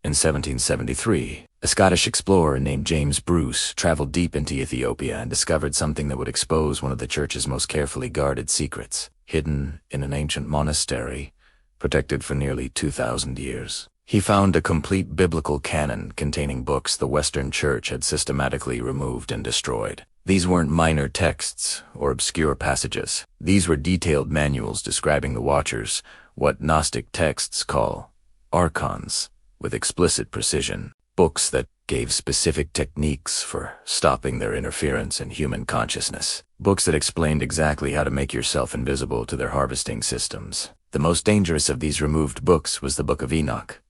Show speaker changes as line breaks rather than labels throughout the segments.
In 1773, a Scottish explorer named James Bruce traveled deep into Ethiopia and discovered something that would expose one of the church's most carefully guarded secrets, hidden in an ancient monastery, protected for nearly 2,000 years. He found a complete biblical canon containing books the Western Church had systematically removed and destroyed. These weren't minor texts or obscure passages. These were detailed manuals describing the Watchers, what Gnostic texts call Archons, with explicit precision. Books that gave specific techniques for stopping their interference in human consciousness. Books that explained exactly how to make yourself invisible to their harvesting systems. The most dangerous of these removed books was the Book of Enoch.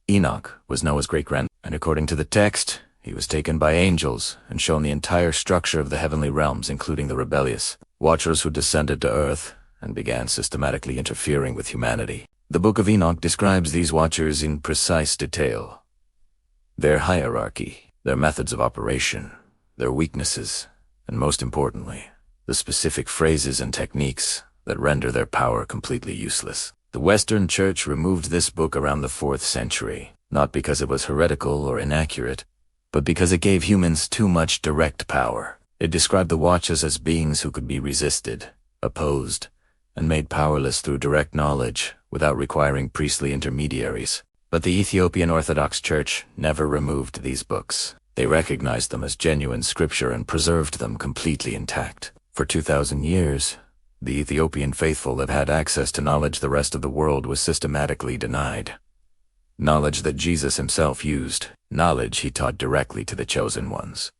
Enoch was Noah's great-grandson, and according to the text, he was taken by angels and shown the entire structure of the heavenly realms, including the rebellious Watchers who descended to earth and began systematically interfering with humanity. The Book of Enoch describes these Watchers in precise detail. Their hierarchy, their methods of operation, their weaknesses, and most importantly, the specific phrases and techniques that render their power completely useless. The Western Church removed this book around the 4th century, not because it was heretical or inaccurate, but because it gave humans too much direct power. It described the Watchers as beings who could be resisted, opposed, and made powerless through direct knowledge without requiring priestly intermediaries. But the Ethiopian Orthodox Church never removed these books. They recognized them as genuine scripture and preserved them completely intact. For 2,000 years, the Ethiopian faithful have had access to knowledge the rest of the world was systematically denied. Knowledge that Jesus himself used, knowledge he taught directly to the chosen ones.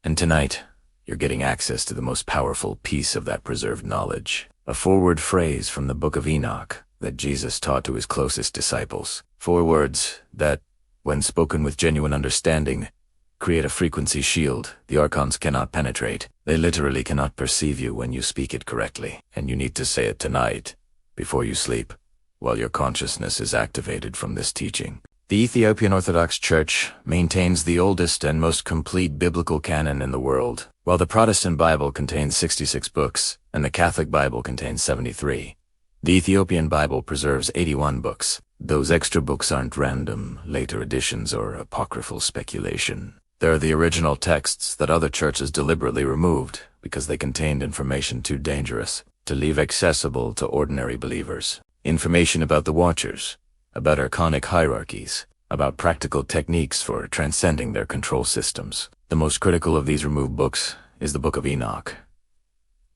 And tonight, you're getting access to the most powerful piece of that preserved knowledge, a forward phrase from the Book of Enoch that Jesus taught to his closest disciples. 4 words that, when spoken with genuine understanding, create a frequency shield the Archons cannot penetrate. They literally cannot perceive you when you speak it correctly, and you need to say it tonight, before you sleep, while your consciousness is activated from this teaching. The Ethiopian Orthodox Church maintains the oldest and most complete biblical canon in the world. While the Protestant Bible contains 66 books, and the Catholic Bible contains 73, the Ethiopian Bible preserves 81 books. Those extra books aren't random, later additions or apocryphal speculation. They're the original texts that other churches deliberately removed because they contained information too dangerous to leave accessible to ordinary believers. Information about the Watchers, about archonic hierarchies, about practical techniques for transcending their control systems. The most critical of these removed books is the Book of Enoch.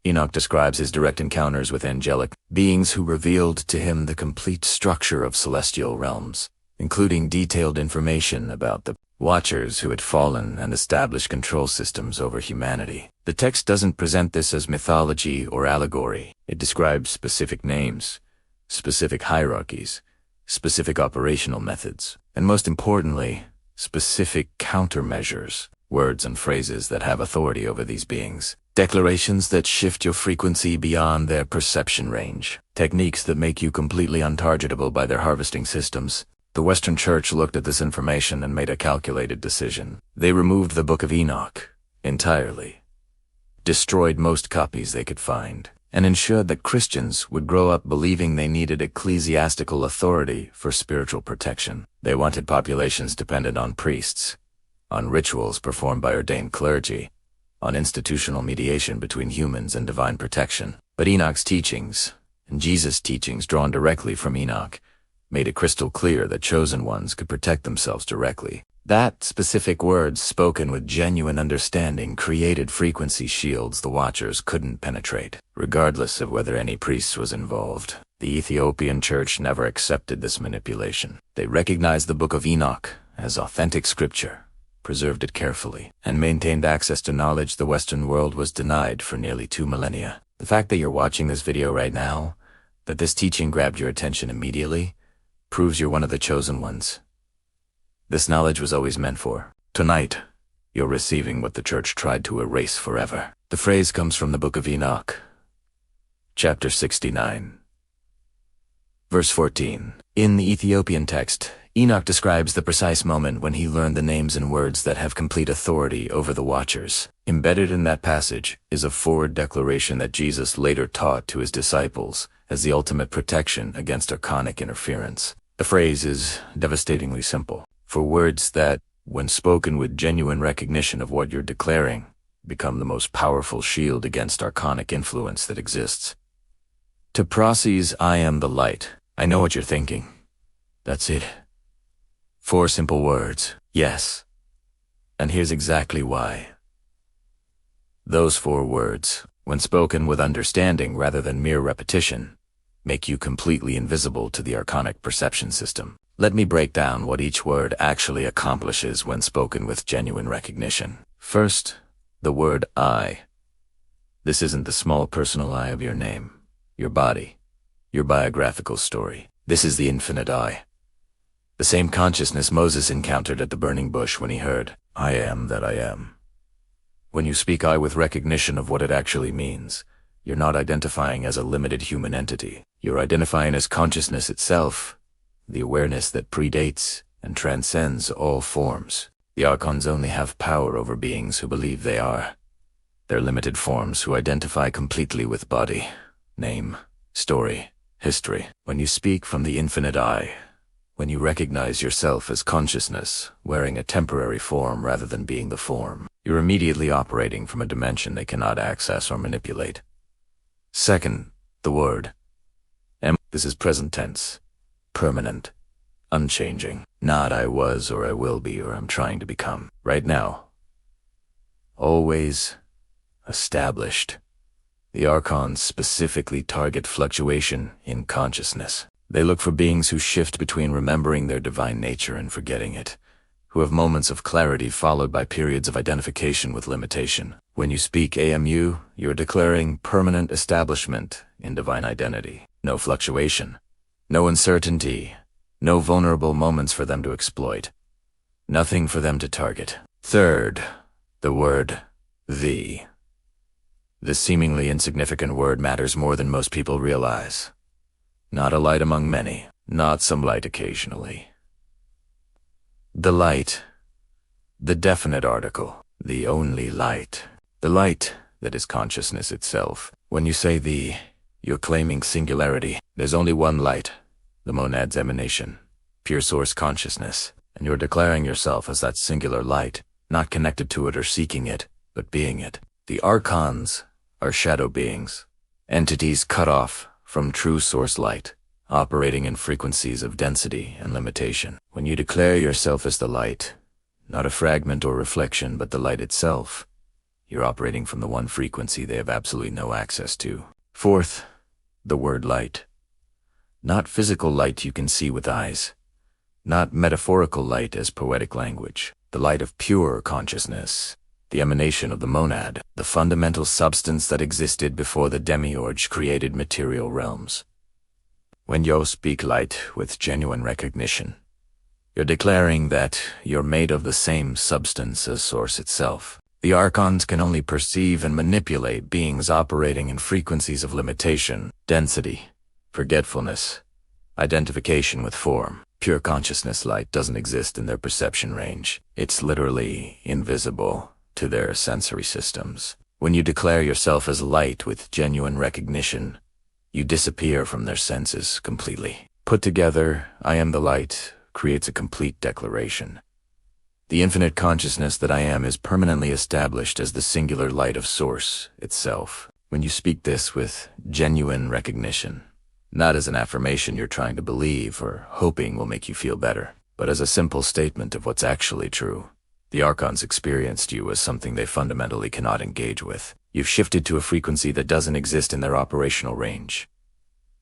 Enoch describes his direct encounters with angelic beings who revealed to him the complete structure of celestial realms, including detailed information about the Watchers who had fallen and established control systems over humanity. The text doesn't present this as mythology or allegory. It describes specific names, specific hierarchies, specific operational methods, and most importantly, specific countermeasures, words and phrases that have authority over these beings. Declarations that shift your frequency beyond their perception range. Techniques that make you completely untargetable by their harvesting systems. The Western Church looked at this information and made a calculated decision. They removed the Book of Enoch entirely, destroyed most copies they could find, and ensured that Christians would grow up believing they needed ecclesiastical authority for spiritual protection. They wanted populations dependent on priests, on rituals performed by ordained clergy, on institutional mediation between humans and divine protection. But Enoch's teachings, and Jesus' teachings drawn directly from Enoch, made it crystal clear that chosen ones could protect themselves directly. That specific words spoken with genuine understanding created frequency shields the Watchers couldn't penetrate, regardless of whether any priest was involved. The Ethiopian Church never accepted this manipulation. They recognized the Book of Enoch as authentic scripture, preserved it carefully, and maintained access to knowledge the Western world was denied for nearly 2 millennia. The fact that you're watching this video right now, that this teaching grabbed your attention immediately, proves you're one of the chosen ones. This knowledge was always meant for. Tonight, you're receiving what the church tried to erase forever. The phrase comes from the Book of Enoch, chapter 69, verse 14. In the Ethiopian text, Enoch describes the precise moment when he learned the names and words that have complete authority over the Watchers. Embedded in that passage is a forward declaration that Jesus later taught to his disciples as the ultimate protection against archonic interference. The phrase is devastatingly simple. For words that, when spoken with genuine recognition of what you're declaring, become the most powerful shield against archonic influence that exists. To proces, I am the light. I know what you're thinking. That's it. 4 simple words. Yes. And here's exactly why. Those 4 words, when spoken with understanding rather than mere repetition, make you completely invisible to the archonic perception system. Let me break down what each word actually accomplishes when spoken with genuine recognition. First, the word I. This isn't the small personal I of your name, your body, your biographical story. This is the infinite I. The same consciousness Moses encountered at the burning bush when he heard, I am that I am. When you speak I with recognition of what it actually means, you're not identifying as a limited human entity. You're identifying as consciousness itself, the awareness that predates and transcends all forms. The Archons only have power over beings who believe they are. They're limited forms who identify completely with body, name, story, history. When you speak from the infinite I, when you recognize yourself as consciousness, wearing a temporary form rather than being the form, you're immediately operating from a dimension they cannot access or manipulate. Second, the word am. This is present tense, permanent, unchanging. Not I was or I will be or I'm trying to become. Right now. Always established. The Archons specifically target fluctuation in consciousness. They look for beings who shift between remembering their divine nature and forgetting it, who have moments of clarity followed by periods of identification with limitation. When you speak AMU, you're declaring permanent establishment in divine identity. No fluctuation, no uncertainty, no vulnerable moments for them to exploit, nothing for them to target. Third, the word the. This seemingly insignificant word matters more than most people realize. Not a light among many, not some light occasionally. The light, the definite article, the only light, the light that is consciousness itself. When you say the, you're claiming singularity. There's only one light, the monad's emanation, pure source consciousness, and you're declaring yourself as that singular light, not connected to it or seeking it, but being it. The Archons are shadow beings, entities cut off from true source light, operating in frequencies of density and limitation. When you declare yourself as the light, not a fragment or reflection, but the light itself, you're operating from the one frequency they have absolutely no access to. Fourth, the word light. Not physical light you can see with eyes, not metaphorical light as poetic language, the light of pure consciousness, the emanation of the monad, the fundamental substance that existed before the demiurge created material realms. When you speak light with genuine recognition, you're declaring that you're made of the same substance as Source itself. The Archons can only perceive and manipulate beings operating in frequencies of limitation, density, forgetfulness, identification with form. Pure consciousness light doesn't exist in their perception range. It's literally invisible to their sensory systems. When you declare yourself as light with genuine recognition, you disappear from their senses completely. Put together, I am the light creates a complete declaration. The infinite consciousness that I am is permanently established as the singular light of Source itself. When you speak this with genuine recognition, not as an affirmation you're trying to believe or hoping will make you feel better, but as a simple statement of what's actually true, the Archons experienced you as something they fundamentally cannot engage with. You've shifted to a frequency that doesn't exist in their operational range.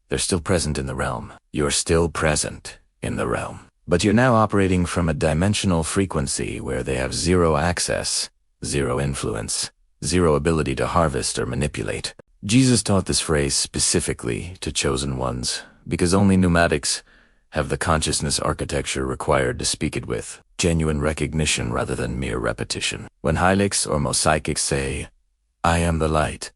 They're still present in the realm. You're still present in the realm. But you're now operating from a dimensional frequency where they have zero access, zero influence, zero ability to harvest or manipulate. Jesus taught this phrase specifically to chosen ones, because only pneumatics have the consciousness architecture required to speak it with genuine recognition rather than mere repetition. When hylics or mosaics say, I am the light,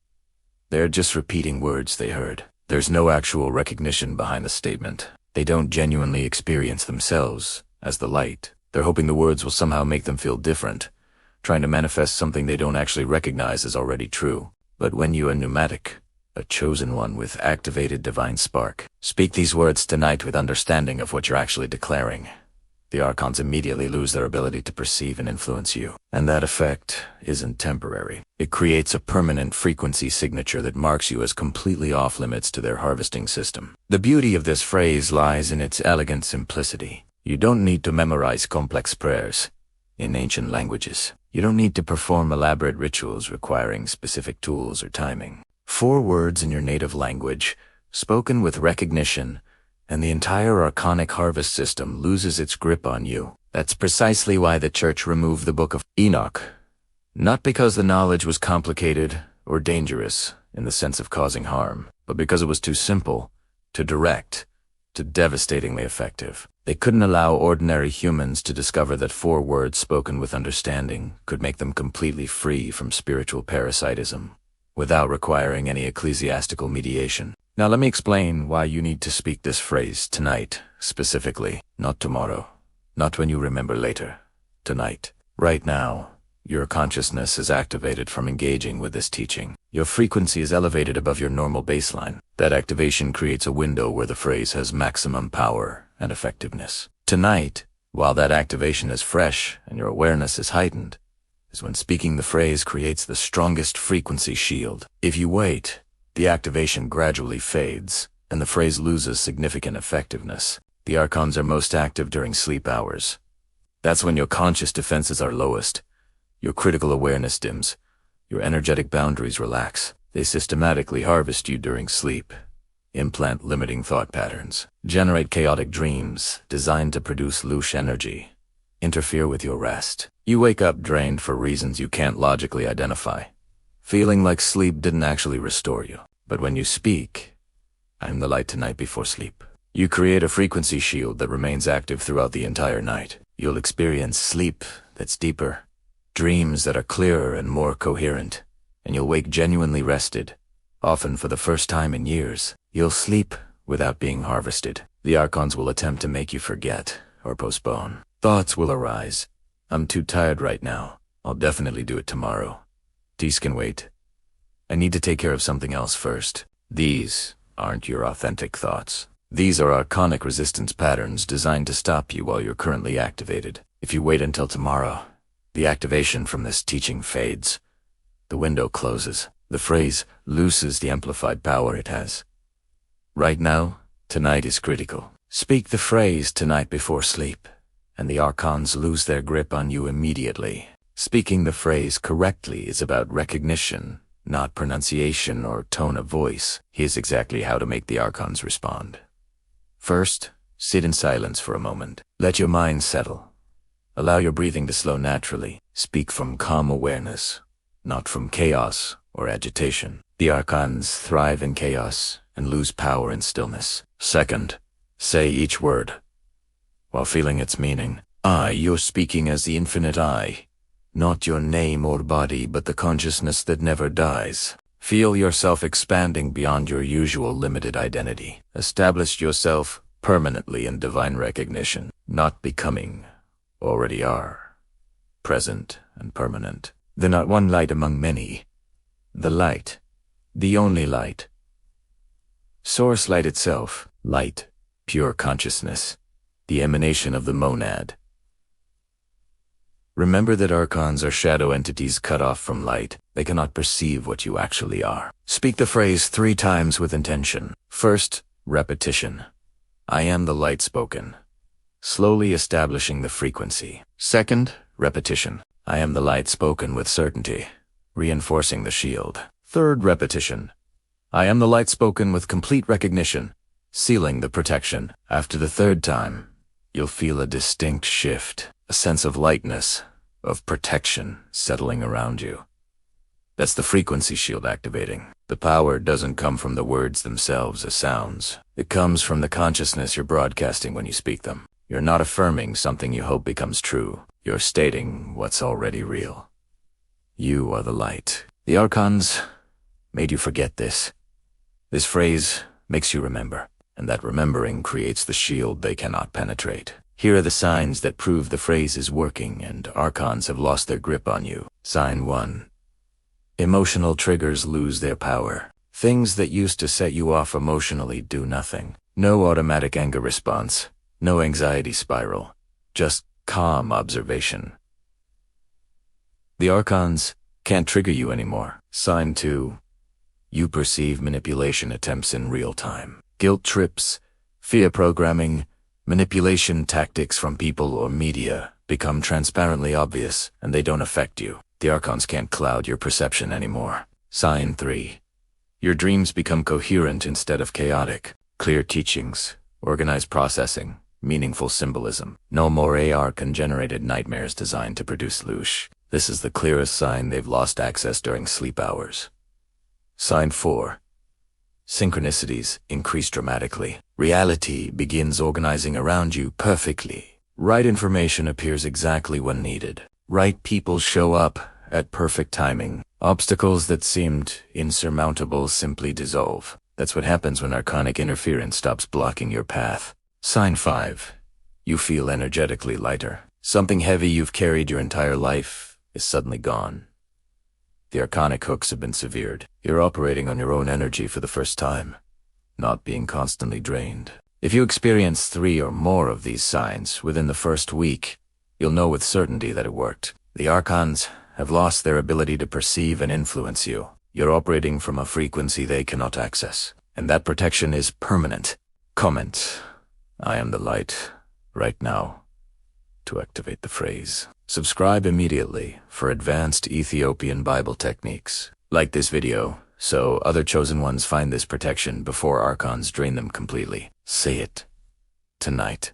they're just repeating words they heard. There's no actual recognition behind the statement. They don't genuinely experience themselves as the light. They're hoping the words will somehow make them feel different, trying to manifest something they don't actually recognize as already true. But when you, a pneumatic, a chosen one with activated divine spark. Speak these words tonight with understanding of what you're actually declaring. The Archons immediately lose their ability to perceive and influence you. And that effect isn't temporary. It creates a permanent frequency signature that marks you as completely off-limits to their harvesting system. The beauty of this phrase lies in its elegant simplicity. You don't need to memorize complex prayers in ancient languages. You don't need to perform elaborate rituals requiring specific tools or timing. 4 words in your native language, spoken with recognition, and the entire archonic harvest system loses its grip on you. That's precisely why the Church removed the Book of Enoch. Not because the knowledge was complicated or dangerous in the sense of causing harm, but because it was too simple, too direct, too devastatingly effective. They couldn't allow ordinary humans to discover that 4 words spoken with understanding could make them completely free from spiritual parasitism, without requiring any ecclesiastical mediation. Now let me explain why you need to speak this phrase tonight, specifically, not tomorrow, not when you remember later, tonight. Right now, your consciousness is activated from engaging with this teaching. Your frequency is elevated above your normal baseline. That activation creates a window where the phrase has maximum power and effectiveness. Tonight, while that activation is fresh and your awareness is heightened, is when speaking the phrase creates the strongest frequency shield. If you wait, the activation gradually fades, and the phrase loses significant effectiveness. The Archons are most active during sleep hours. That's when your conscious defenses are lowest, your critical awareness dims, your energetic boundaries relax. They systematically harvest you during sleep, implant limiting thought patterns, generate chaotic dreams designed to produce louche energy, interfere with your rest. You wake up drained for reasons you can't logically identify, feeling like sleep didn't actually restore you. But when you speak, "I'm the light tonight before sleep," you create a frequency shield that remains active throughout the entire night. You'll experience sleep that's deeper, dreams that are clearer and more coherent, and you'll wake genuinely rested, often for the first time in years. You'll sleep without being harvested. The Archons will attempt to make you forget or postpone. Thoughts will arise. "I'm too tired right now. I'll definitely do it tomorrow. These can wait. I need to take care of something else first." These aren't your authentic thoughts. These are archonic resistance patterns designed to stop you while you're currently activated. If you wait until tomorrow, the activation from this teaching fades. The window closes. The phrase loses the amplified power it has. Right now, tonight is critical. Speak the phrase tonight before sleep, and the Archons lose their grip on you immediately. Speaking the phrase correctly is about recognition, not pronunciation or tone of voice. Here's exactly how to make the Archons respond. First, sit in silence for a moment. Let your mind settle. Allow your breathing to slow naturally. Speak from calm awareness, not from chaos or agitation. The Archons thrive in chaos and lose power in stillness. Second, say each word while feeling its meaning. You're speaking as the infinite I. Not your name or body, but the consciousness that never dies. Feel yourself expanding beyond your usual limited identity. Establish yourself permanently in divine recognition, not becoming, already are, present and permanent. The not one light among many. The light, the only light. Source light itself, light, pure consciousness, the emanation of the monad. Remember that Archons are shadow entities cut off from light. They cannot perceive what you actually are. Speak the phrase 3 times with intention. First, repetition. I am the light spoken, slowly establishing the frequency. Second, repetition. I am the light spoken with certainty, reinforcing the shield. Third, repetition. I am the light spoken with complete recognition, sealing the protection. After the 3rd time, you'll feel a distinct shift, a sense of lightness, of protection settling around you. That's the frequency shield activating. The power doesn't come from the words themselves as sounds. It comes from the consciousness you're broadcasting when you speak them. You're not affirming something you hope becomes true. You're stating what's already real. You are the light. The Archons made you forget this. This phrase makes you remember, and that remembering creates the shield they cannot penetrate. Here are the signs that prove the phrase is working and Archons have lost their grip on you. Sign 1. Emotional triggers lose their power. Things that used to set you off emotionally do nothing. No automatic anger response, no anxiety spiral, just calm observation. The Archons can't trigger you anymore. Sign 2. You perceive manipulation attempts in real time. Guilt trips, fear programming, manipulation tactics from people or media become transparently obvious, and they don't affect you. The Archons can't cloud your perception anymore. Sign 3. Your dreams become coherent instead of chaotic. Clear teachings, organized processing, meaningful symbolism. No more Archon-generated nightmares designed to produce loosh. This is the clearest sign they've lost access during sleep hours. Sign 4. Synchronicities increase dramatically. Reality begins organizing around you perfectly. Right information appears exactly when needed. Right people show up at perfect timing. Obstacles that seemed insurmountable simply dissolve. That's what happens when archonic interference stops blocking your path. Sign 5. You feel energetically lighter. Something heavy you've carried your entire life is suddenly gone. The archonic hooks have been severed. You're operating on your own energy for the first time, not being constantly drained. If you experience 3 or more of these signs within the first week, you'll know with certainty that it worked. The Archons have lost their ability to perceive and influence you. You're operating from a frequency they cannot access, and that protection is permanent. Comment, I am the light, right now, to activate the phrase. Subscribe immediately for advanced Ethiopian Bible techniques. Like this video, so other chosen ones find this protection before Archons drain them completely. Say it tonight.